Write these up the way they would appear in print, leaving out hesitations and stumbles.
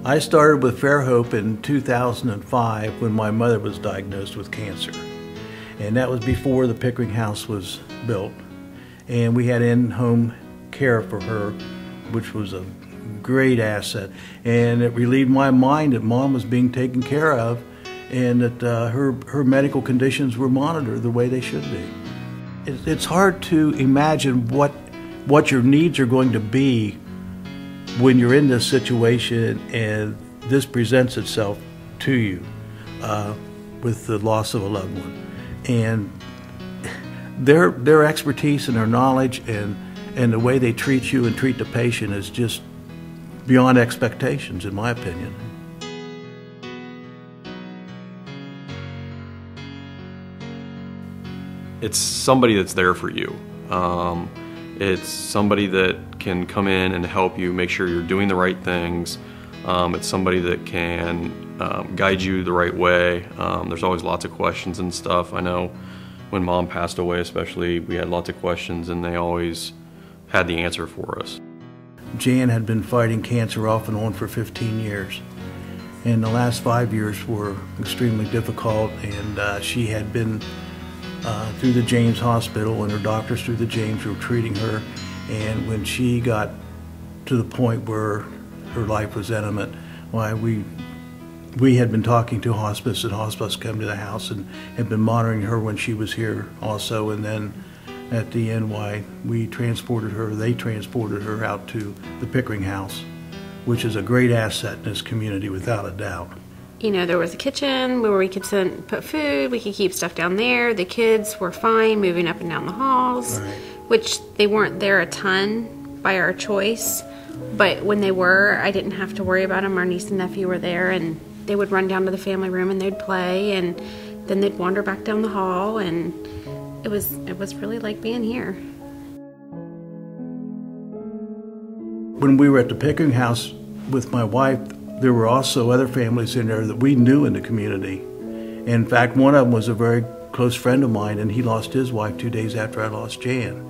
I started with Fairhope in 2005 when my mother was diagnosed with cancer. And that was before the Pickering House was built. And we had in-home care for her, which was a great asset. And it relieved my mind that Mom was being taken care of and that her medical conditions were monitored the way they should be. It's hard to imagine what your needs are going to be when you're in this situation and this presents itself to you with the loss of a loved one. And their expertise and their knowledge and the way they treat you and treat the patient is just beyond expectations, in my opinion. It's somebody that's there for you. It's somebody that can come in and help you make sure you're doing the right things. It's somebody that can guide you the right way. There's always lots of questions and stuff. I know when Mom passed away especially, we had lots of questions and they always had the answer for us. Jan had been fighting cancer off and on for 15 years. And the last 5 years were extremely difficult, and she had been through the James Hospital, and her doctors through the James were treating her. And when she got to the point where her life was imminent, why we had been talking to hospice, and hospice came to the house and had been monitoring her when she was here also. And then at the end, why they transported her out to the Pickering House, which is a great asset in this community without a doubt. You know, there was a kitchen where we could put food, we could keep stuff down there. The kids were fine moving up and down the halls, right, which they weren't there a ton by our choice. But when they were, I didn't have to worry about them. Our niece and nephew were there, and they would run down to the family room and they'd play, and then they'd wander back down the hall, and it was really like being here. When we were at the Pickering House with my wife, there were also other families in there that we knew in the community. In fact, one of them was a very close friend of mine, and he lost his wife 2 days after I lost Jan.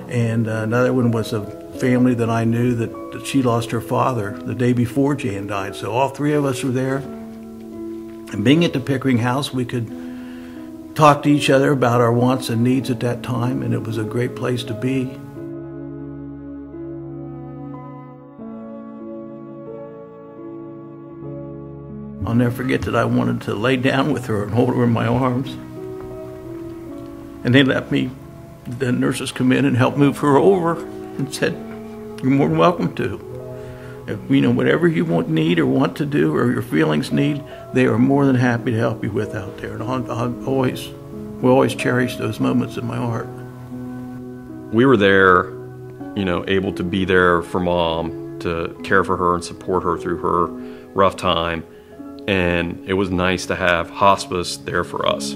And another one was a family that I knew that she lost her father the day before Jan died. So all three of us were there. And being at the Pickering House, we could talk to each other about our wants and needs at that time, and it was a great place to be. I'll never forget that I wanted to lay down with her and hold her in my arms. And they let me, the nurses come in and help move her over and said, "You're more than welcome to. If, whatever you need or want to do or your feelings need, they are more than happy to help you with out there." And we'll always cherish those moments in my heart. We were there, able to be there for Mom, to care for her and support her through her rough time. And it was nice to have hospice there for us.